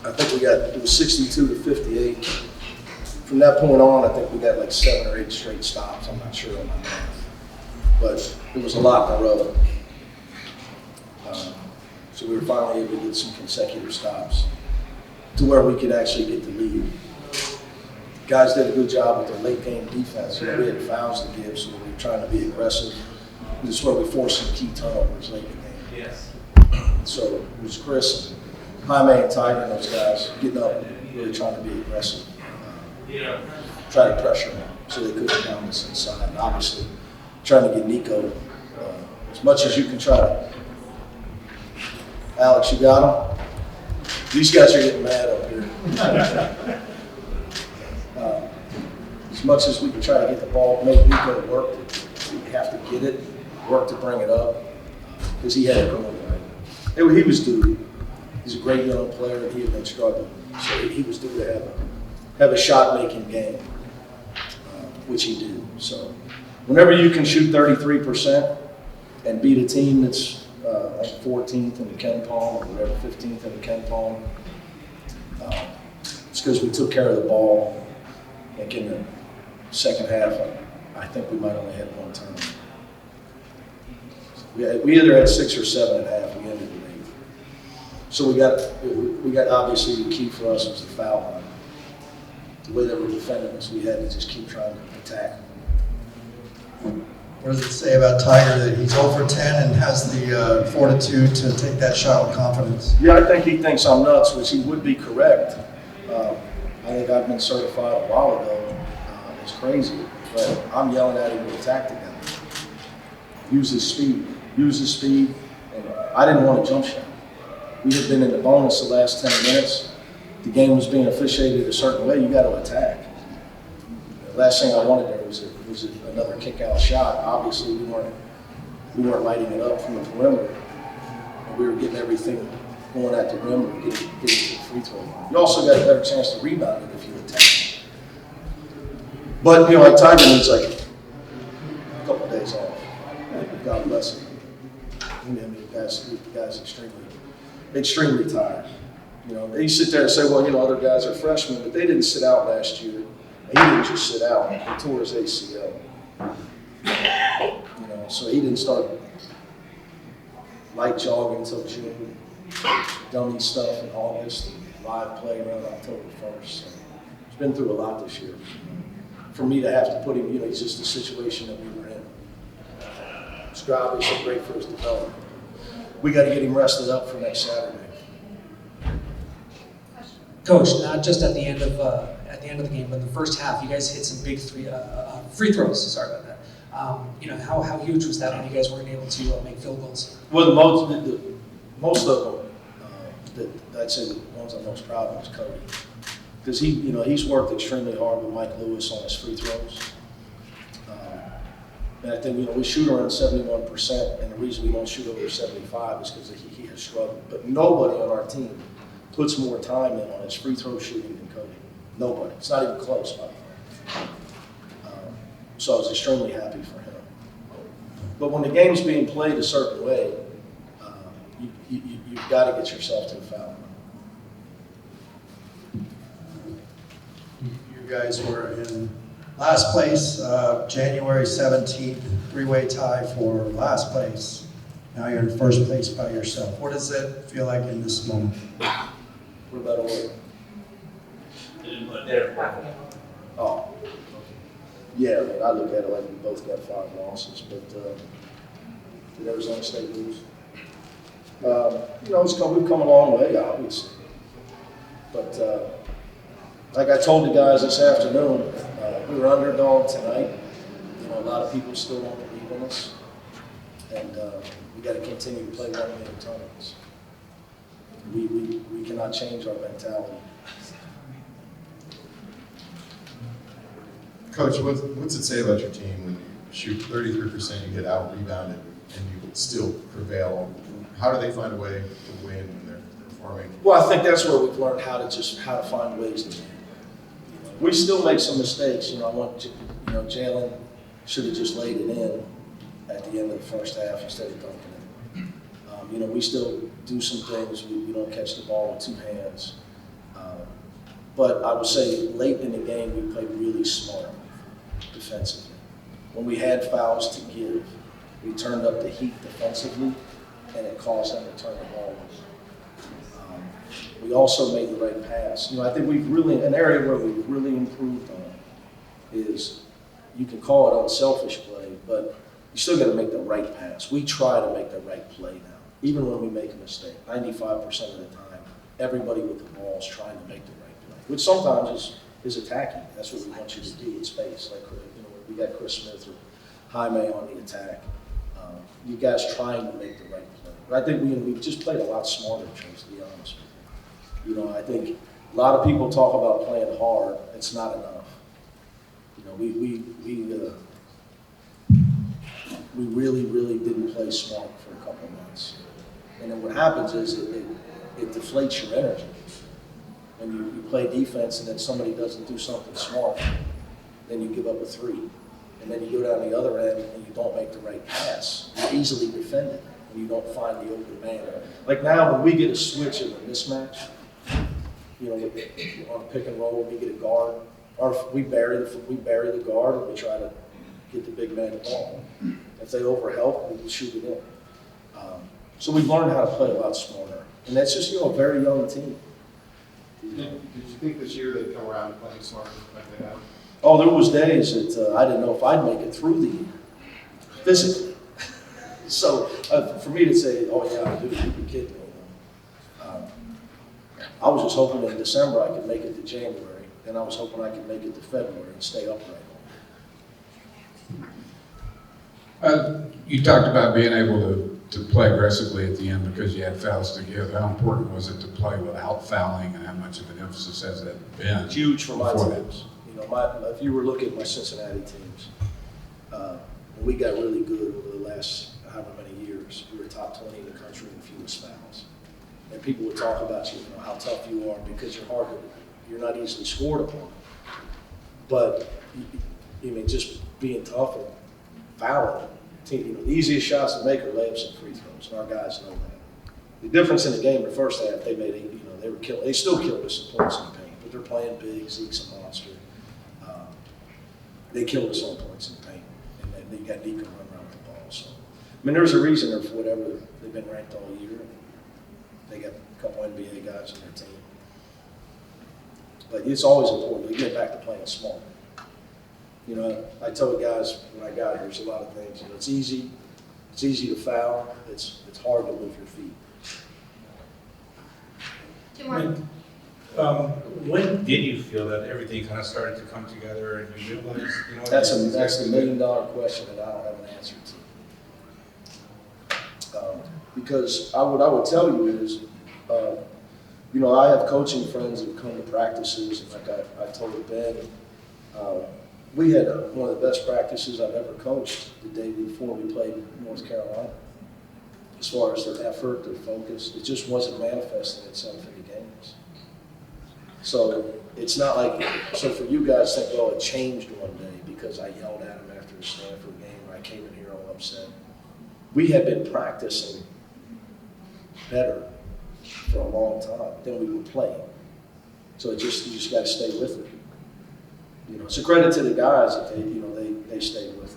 I think it was 62 to 58. From that point on, I think we got like 7 or 8 straight stops. I'm not sure on my math, but it was a lot in a row. So we were finally able to get some consecutive stops to where we could actually get the lead. Guys did a good job with their late game defense. We had fouls to give, so we were trying to be aggressive. This is where we forced some key turnovers late in the game. Yes. So it was Chris, Jaime, and Tiger, and those guys getting up, really trying to be aggressive. Try to pressure them so they couldn't down us inside. And obviously, trying to get Nico as much as you can try to. Alex, you got him? These guys are getting mad up here. As much as we can try to get the ball, make Nico work, we have to get it, work to bring it up, because he had it going right. He was due. He's a great young player, and he had been struggling. So he was due to have a shot-making game, which he did. So whenever you can shoot 33% and beat a team that's like 14th in the Ken Palm or whatever, 15th in the Ken Palm, it's because we took care of the ball. Like in the second half, I think we might only have one turnover. We either had 6 or 7 at half. We ended with 8. So we got obviously the key for us was the foul line. The way that we're defending us, we had to just keep trying to attack. What does it say about Tiger that he's 0 for 10 and has the fortitude to take that shot with confidence? Yeah, I think he thinks I'm nuts, which he would be correct. I think I've been certified a while ago. It's crazy, but I'm yelling at him to attack together. Use his speed, and I didn't want a jump shot. We had been in the bonus the last 10 minutes. The game was being officiated a certain way. You got to attack. The last thing I wanted there was another kick-out shot. Obviously, we weren't lighting it up from the perimeter. And we were getting everything going at the rim and getting to the free throw line. You also got a better chance to rebound it if you attack. But like Tiger needs like a couple of days off. God bless him. The guy's extremely tired. They sit there and say, well, other guys are freshmen, but they didn't sit out last year. He didn't just sit out. He tore his ACL. So he didn't start light jogging until June. Dummy stuff in August, and live play around October 1st. So he's been through a lot this year. For me to have to put him, it's just the situation that we were in. It's obviously great for his development. We got to get him rested up for next Saturday. Coach, not just at the end of the game, but in the first half, you guys hit some big free throws. Sorry about that. How huge was that when you guys weren't able to make field goals? Well, most of them, I'd say the ones I'm most proud of is Cody, because he's worked extremely hard with Mike Lewis on his free throws. And I think we shoot around 71%, and the reason we don't shoot over 75 is because he has struggled. But nobody on our team puts more time in on his free throw shooting than Cody. Nobody. It's not even close, by the way. So I was extremely happy for him. But when the game's being played a certain way, you've got to get yourself to the foul line. You guys were in last place, January 17th, 3-way tie for last place. Now you're in first place by yourself. What does it feel like in this moment? What about order? Oh. Yeah, I look at it like we both got 5 losses, but did Arizona State lose? We've come a long way, obviously. But like I told the guys this afternoon, we were underdog tonight. A lot of people still don't believe in us, and we got to continue to play one-game tournaments. We cannot change our mentality. Coach, what's it say about your team when you shoot 33%, you get out-rebounded, and you still prevail? How do they find a way to win when they're performing? Well, I think that's where we've learned how to find ways to win. We still make some mistakes. Jalen should have just laid it in at the end of the first half instead of dunking it. We still do some things. We don't catch the ball with 2 hands. But I would say late in the game, we played really smart defensively. When we had fouls to give, we turned up the heat defensively, and it caused them to turn the ball over. We also made the right pass. I think we've really, an area where we've really improved on is, you can call it unselfish play, but you still got to make the right pass. We try to make the right play now, even when we make a mistake. 95% of the time, everybody with the ball is trying to make the right play, which sometimes is attacking. That's what we want you to do in space. Like, we got Chris Smith or Jaime on the attack. You guys trying to make the right play. But I think we've just played a lot smarter, to be honest with you. I think a lot of people talk about playing hard. It's not enough. We really, really didn't play smart for a couple of months. And then what happens is it deflates your energy. When you play defense and then somebody doesn't do something smart, then you give up a three. And then you go down the other end and you don't make the right pass. You're easily defended and you don't find the open man. Like now, when we get a switch in a mismatch, on pick and roll, we get a guard, or we bury the guard and we try to get the big man the ball. If they overhelp, we can shoot it in. So we've learned how to play a lot smarter. And that's just, a very young team. Did you think this year they'd come around playing smarter like they have? Oh, there was days that I didn't know if I'd make it through the year, physically. So for me to say, oh yeah, dude, you can kid me. I was just hoping in December I could make it to January, and I was hoping I could make it to February and stay upright. You talked about being able to play aggressively at the end because you had fouls to give. How important was it to play without fouling, and how much of an emphasis has that been? It's huge for my before teams. If you were looking at my Cincinnati teams, we got really good over the last however many years. We were top 20 in the country in fewest fouls. And people would talk about you, how tough you are because you're not easily scored upon. But just being tough and fouling, the easiest shots to make are layups and free throws, and our guys know that. The difference in the game, the first half, they made they still killed us in points in the paint, but they're playing big. Zeke's a monster. They killed us on points in the paint, and then you got Nico running around with the ball. So, there's a reason for whatever they've been ranked all year. They got a couple NBA guys on their team. But it's always important to get back to playing small. I tell the guys when I got here, there's a lot of things. It's easy to foul. It's hard to move your feet. Two more. When did you feel that everything kind of started to come together and you realized, That's the $1 million question that I don't have an answer to. Because what I would tell you is, I have coaching friends that come to practices, and like I told Ben, we had one of the best practices I've ever coached the day before we played North Carolina. As far as their effort, their focus, it just wasn't manifesting itself in the games. So it's not like, so for you guys to think, it changed one day because I yelled at him after the Stanford game, or I came in here all upset. We had been practicing better for a long time than we were playing. So you just got to stay with it. It's a credit to the guys that they stayed with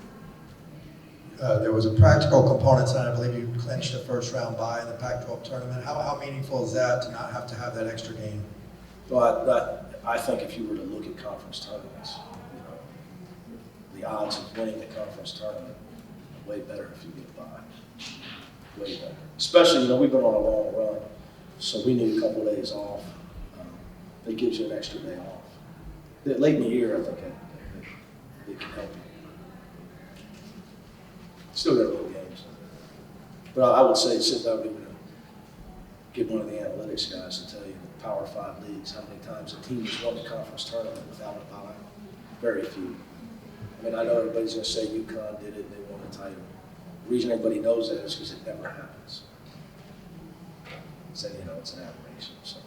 it. There was a practical component tonight. I believe you clinched a first-round bye in the Pac-12 tournament. How meaningful is that to not have to have that extra game? Well, I think if you were to look at conference tournaments, the odds of winning the conference tournament are way better if you get a bye. Way better. Especially, we've been on a long run, so we need a couple of days off. It gives you an extra day off. Late in the year, I think it can help you. Still got a little games. But I would say sit down and get one of the analytics guys to tell you the Power 5 leagues, how many times a team has won the conference tournament without a bye. Very few. I know everybody's going to say UConn did it and they won the title. The reason everybody knows that is because it never happens. So, it's an aberration. So.